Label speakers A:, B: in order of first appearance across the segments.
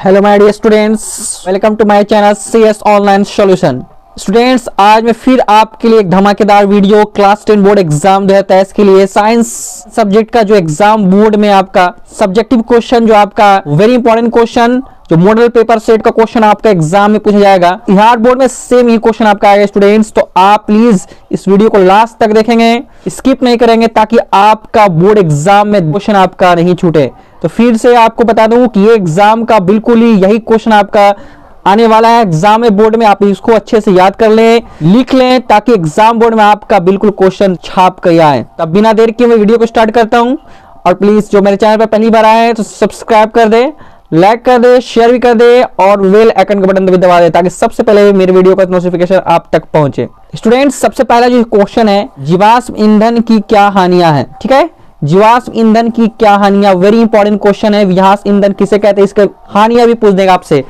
A: Hello my dear students, welcome to my channel CS online solution. Students, आज मैं फिर आपके लिए एक धमाकेदार वीडियो क्लास 10 बोर्ड एग्जाम 2023 के लिए साइंस सब्जेक्ट का जो एग्जाम बोर्ड में आपका सब्जेक्टिव क्वेश्चन, जो आपका वेरी इंपॉर्टेंट क्वेश्चन, जो मॉडल पेपर सेट का क्वेश्चन आपका एग्जाम में पूछा जाएगा। बिहार बोर्ड में सेम ये क्वेश्चन आपका आएगा स्टूडेंट्स, तो आप प्लीज इस वीडियो को लास्ट तक देखेंगे, स्किप नहीं करेंगे, ताकि आपका बोर्ड एग्जाम में क्वेश्चन आपका नहीं छूटे। तो फिर से आपको बता दूं कि ये एग्जाम का बिल्कुल ही यही क्वेश्चन आपका आने वाला है एग्जाम में बोर्ड में। आप इसको अच्छे से याद कर लें, लिख लें, ताकि एग्जाम बोर्ड में आपका बिल्कुल क्वेश्चन छाप कर आए। तब बिना देर के मैं वीडियो को स्टार्ट करता हूं। और प्लीज जो मेरे चैनल पर पहली बार आए हैं तो सब्सक्राइब कर दे, लाइक कर दे, शेयर भी कर दे और बेल आइकन का बटन भी दबा दे, ताकि सबसे पहले मेरे वीडियो का नोटिफिकेशन आप तक पहुंचे। स्टूडेंट्स, सबसे पहला जो क्वेश्चन है, जीवाश्म ईंधन की क्या हानियां हैं। ठीक है, जीवाश्म ईंधन की क्या हानियां, वेरी इंपॉर्टेंट क्वेश्चन है। जीवाश्म ईंधन किसे कहते हैं, इसके हानियां भी पूछ देगा आपसे,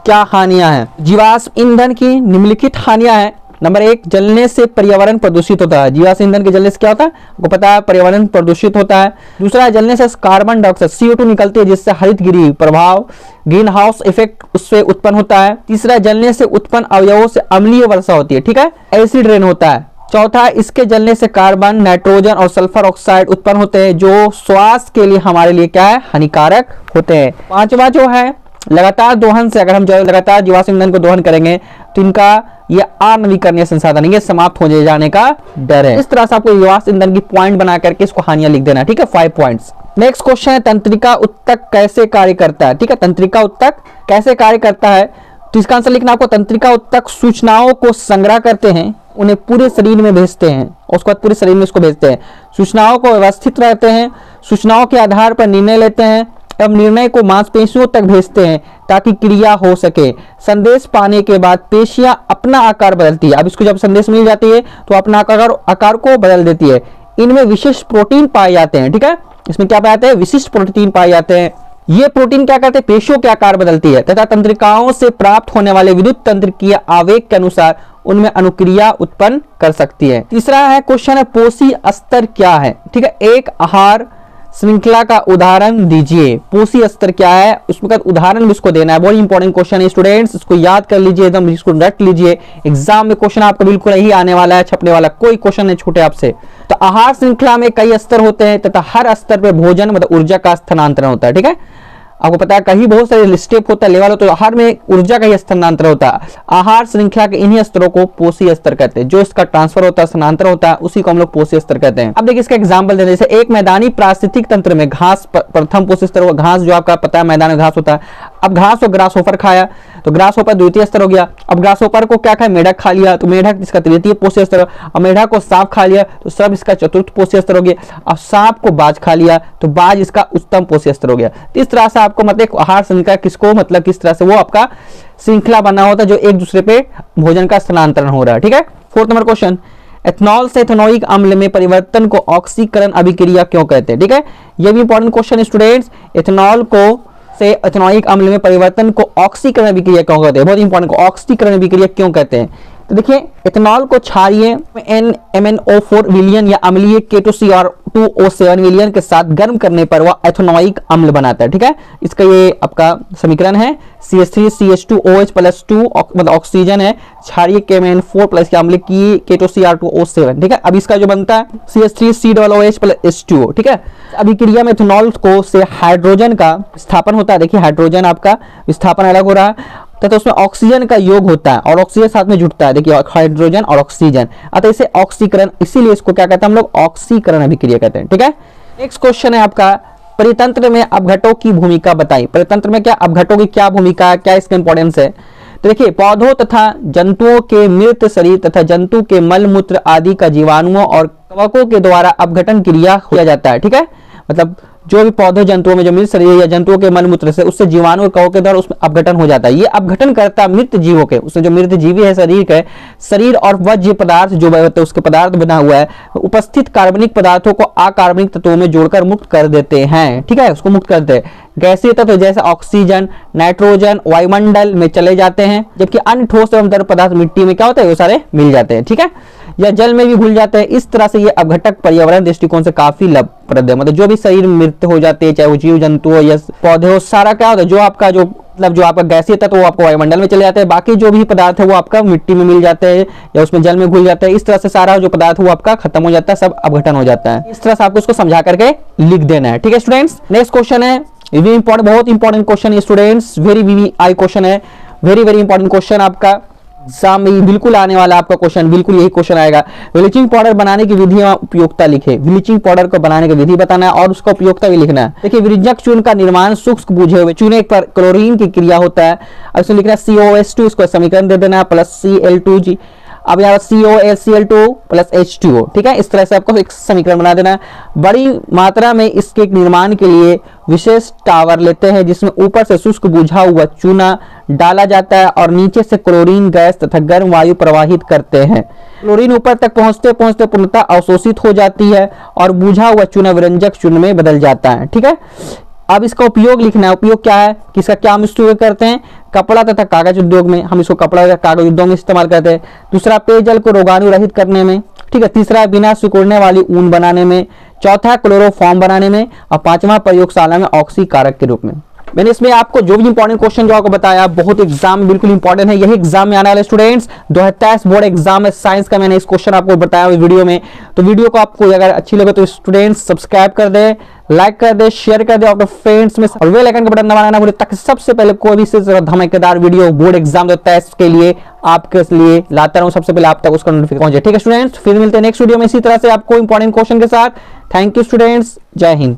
A: क्या हानियां हैं। जीवाश्म ईंधन की निम्नलिखित हानियां हैं। नंबर 1, जलने से पर्यावरण प्रदूषित होता है। जीवाश्म ईंधन के जलने से क्या होता है, आपको पता है, पर्यावरण प्रदूषित होता है। दूसरा, जलने से कार्बन डाइऑक्साइड CO2 निकलती है, जिससे हरितगृह प्रभाव, ग्रीन हाउस इफेक्ट उससे उत्पन्न होता है। तीसरा, जलने से उत्पन्न अवयवों से अम्लीय वर्षा होती है। ठीक है, एसिड रेन होता है। चौथा, इसके जलने से कार्बन, नाइट्रोजन और सल्फर ऑक्साइड उत्पन्न होते हैं, जो स्वास्थ्य के लिए हमारे लिए क्या है, हानिकारक होते हैं। पांचवा जो है, लगातार दोहन से, अगर हम जो लगातार जीवाश्म ईंधन को दोहन करेंगे तो इनका ये अनवीकरणीय संसाधन, ये समाप्त हो जाने का डर है। इस तरह से आपको जीवाश्म ईंधन की पॉइंट बना करके इसको हानियां लिख देना। ठीक है, 5 पॉइंट्स। नेक्स्ट क्वेश्चन है, तंत्रिका उत्तक कैसे कार्य करता है। ठीक है, तंत्रिका उत्तक कैसे कार्य करता है, तो इसका आंसर लिखना आपको। तंत्रिका उत्तक सूचनाओं को संग्रह करते हैं, उन्हें पूरे शरीर में भेजते हैं, उसके बाद पूरे शरीर में इसको भेजते हैं। सूचनाओं को व्यवस्थित रहते हैं, सूचनाओं के आधार पर निर्णय लेते हैं, अब निर्णय को मांसपेशियों तक भेजते हैं ताकि क्रिया हो सके। संदेश पाने के बाद पेशियां अपना आकार बदलती है। अब इसको जब संदेश मिल जाती है तो अपना आकार को बदल देती है। इनमें विशिष्ट प्रोटीन पाए जाते हैं। ठीक है, इसमें क्या पाए जाते हैं, विशिष्ट प्रोटीन पाए जाते हैं। ये प्रोटीन क्या करते हैं, पेशियों के आकार बदलती है तथा तंत्रिकाओं से प्राप्त होने वाले विद्युत तंत्रिकीय आवेग के अनुसार उनमें अनुक्रिया उत्पन्न कर सकती है। तीसरा है क्वेश्चन है, पोषी स्तर क्या है। ठीक है, एक आहार श्रृंखला का उदाहरण दीजिए। पोषी स्तर क्या है, उसका उदाहरण भी इसको देना है। बहुत इंपॉर्टेंट क्वेश्चन है स्टूडेंट्स, इसको याद कर लीजिए, एकदम इसको रट लीजिए। एग्जाम में क्वेश्चन आपका बिल्कुल यही आने वाला है, छपने वाला, कोई क्वेश्चन नहीं छूटे आपसे। तो आहार श्रृंखला में कई स्तर होते हैं तथा हर स्तर पर भोजन मतलब ऊर्जा का स्थानांतरण होता है। ठीक है, आपको पता है कहीं बहुत सारे स्टेप होता है, लेवल होता है, तो हर में ऊर्जा का ही स्थानांतरण होता है। आहार श्रृंखला के इन्हीं स्तरों को पोषी स्तर कहते हैं। जो इसका ट्रांसफर होता है, स्थानांतरण होता है, उसी को हम लोग पोषी स्तर कहते हैं। अब देखिए इसका एग्जांपल देते हैं, जैसे एक मैदानी पारिस्थितिक तंत्र में घास प्रथम पोषी स्तर होगा। घास जो आपका पता है मैदान में घास होता है। अब घास और ग्रासहोपर खाया तो ग्रासहोपर द्वितीय स्तर हो गया। अब ग्रासहोपर को क्या खाया, मेढक खा लिया तो मेढक इसका तृतीय पोषी स्तर। और मेढक को सांप खा लिया तो सब इसका चतुर्थ पोषी स्तर हो गया। अब सांप को बाज खा लिया तो बाज इसका उत्तम पोषी स्तर हो गया। इस तरह से आपको मतलब आहार श्रृंखला किसको, मतलब किस तरह से वो आपका श्रृंखला बना होता है, जो एक दूसरे पे भोजन का स्थानांतरण हो रहा है। ठीक है, 4th नंबर क्वेश्चन, एथनॉल से एथेनोइक अम्ल में परिवर्तन को ऑक्सीकरण अभिक्रिया क्यों कहते हैं। ठीक है, ये भी इंपॉर्टेंट क्वेश्चन है स्टूडेंट्स। एथेनॉल को से एथेनोइक अम्ल में परिवर्तन को ऑक्सीकरण अभिक्रिया क्यों कहते हैं, बहुत इंपॉर्टेंट, ऑक्सीकरण अभिक्रिया क्यों कहते हैं। तो देखिए, एथेनॉल को क्षारीय NMnO4 विलयन या अम्लीय K2CR2O7 विलयन के साथ गर्म करने पर वह एथेनोइक अम्ल बनाता है। ठीक है, इसका ये आपका समीकरण है CH3CH2OH+2 मतलब ऑक्सीजन है, क्षारीय KMnO4 प्लस अम्ल की K2CR2O7। ठीक है, अब इसका जो बनता है CH3COOH+H2O। ठीक है, अभिक्रिया में एथेनॉल को से हाइड्रोजन का विस्थापन होता है। देखिए, हाइड्रोजन आपका विस्थापन अलग हो रहा है तथा उसमें ऑक्सीजन का योग होता है और ऑक्सीजन साथ में जुड़ता है। देखिए, हाइड्रोजन और ऑक्सीजन, अतः इसे ऑक्सीकरण, इसीलिए इसको क्या कहते हैं हम लोग, ऑक्सीकरण अभिक्रिया कहते हैं। ठीक है, नेक्स्ट क्वेश्चन है आपका, परितंत्र में अपघटों की भूमिका बताइए। परितंत्र में क्या अपघटों की क्या भूमिका है, क्या इसका इंपॉर्टेंस है। तो देखिए, पौधों तथा जंतुओं के मृत शरीर तथा जंतु के मल मूत्र आदि का जीवाणुओं और कवकों के द्वारा अपघटन क्रिया किया जाता है। ठीक है, मतलब जो भी पौधे जंतुओं में जो मृत शरीर या जंतुओं के मलमूत्र से उससे जीवाणु और कवकों के द्वारा उसमें अपघटन हो जाता है। ये अपघटन करता है मृत जीवों के, उसमें जो मृत जीवी है शरीर के, शरीर और वज्र पदार्थ जो होते हैं उसके पदार्थ बना हुआ है, उपस्थित कार्बनिक पदार्थों को अकार्बनिक तत्वों में जोड़कर मुक्त कर देते हैं। ठीक है, उसको मुक्त करते हैं। गैसीय तत्व जैसे ऑक्सीजन, नाइट्रोजन वायुमंडल में चले जाते हैं, जबकि अन्य ठोस एवं तरल पदार्थ मिट्टी में क्या होता है, वो सारे मिल जाते हैं। ठीक है, या जल में भी घुल जाते हैं। इस तरह से ये अपघटक पर्यावरण दृष्टिकोण से काफी लाभप्रद है। मतलब जो भी शरीर में मृत हो जाते हैं, चाहे वो जीव जंतु हो या पौधे हो, सारा क्या होता है, जो आपका जो मतलब जो आपका गैसीय तत्व वो आपको वायुमंडल में चले जाते हैं, बाकी जो भी पदार्थ है वो आपका मिट्टी में मिल जाते हैं या उसमें जल में घुल जाते हैं। इस तरह से सारा जो पदार्थ वो आपका खत्म हो जाता है, सब अपघटन हो जाता है। इस तरह से आपको इसको समझा करके लिख देना है। ठीक है स्टूडेंट्स, नेक्स्ट क्वेश्चन है, ये इंपॉर्टेंट, बहुत इंपॉर्टेंट क्वेश्चन है स्टूडेंट्स, वेरी VVI क्वेश्चन है, वेरी वेरी इंपॉर्टेंट क्वेश्चन आपका एग्जाम में बिल्कुल आने वाला आपका क्वेश्चन, बिल्कुल यही क्वेश्चन आएगा। ब्लीचिंग पाउडर बनाने की विधि और उपयोगिता लिखे। ब्लीचिंग पाउडर को बनाने की विधि बताना है और उसका उपयोगिता भी लिखना है। देखिए, विरंजक चूर्ण का निर्माण शुष्क बुझे हुए चूने पर क्लोरीन की क्रिया होता है। अब इसमें लिखना है COS2, इसको समीकरण दे देना है, प्लस Cl2G। अब यहाँ COCl2 प्लस H2O। ठीक है, इस तरह से आपको एक समीकरण बना देना है। बड़ी मात्रा में इसके निर्माण के लिए विशेष टावर लेते हैं जिसमें ऊपर से शुष्क बुझा हुआ चूना डाला जाता है और नीचे से क्लोरीन गैस तथा गर्म वायु प्रवाहित करते हैं। क्लोरीन ऊपर तक पहुंचते पहुंचते पूर्णतः अवशोषित हो जाती है और बुझा हुआ चूना विरंजक चूर्ण में बदल जाता है। ठीक है, अब इसका उपयोग लिखना है। उपयोग क्या है, किसका क्या हम उपयोग करते हैं, कपड़ा तथा कागज उद्योग में, हम इसको कपड़ा या कागज उद्योग में इस्तेमाल करते हैं। दूसरा, पेयजल को रोगाणु रहित करने में। ठीक है, तीसरा, बिना सिकुड़ने वाली ऊन बनाने में। चौथा, क्लोरोफॉर्म बनाने में। और पांचवा, प्रयोगशाला में ऑक्सीकारक के रूप में। मैंने इसमें आपको जो भी इंपॉर्टेंट क्वेश्चन जो आपको बताया, बहुत एग्जाम में बिल्कुल इंपॉर्टेंट है, यही एग्जाम में आने वाले स्टूडेंट्स 2023 बोर्ड एग्जाम है साइंस का। मैंने इस क्वेश्चन आपको बताया वीडियो में, तो वीडियो को आपको अगर अच्छी लगे तो स्टूडेंट्स सब्सक्राइब कर दे, लाइक कर दे, शेयर कर दे अपने फ्रेंड्स में, और बेल आइकन का बटन दबाना ना भूले ताकि सबसे पहले कोई भी धमाकेदार वीडियो बोर्ड एग्जाम देता है इसके लिए आपके लिए लाता रहूं, सबसे पहले आप तक उसका नोटिफिकेशन पहुंचे। ठीक है स्टूडेंट्स, फिर मिलते हैं नेक्स्ट वीडियो में इसी तरह से आपको इंपॉर्टेंट क्वेश्चन के साथ। थैंक यू स्टूडेंट्स, जय हिंद।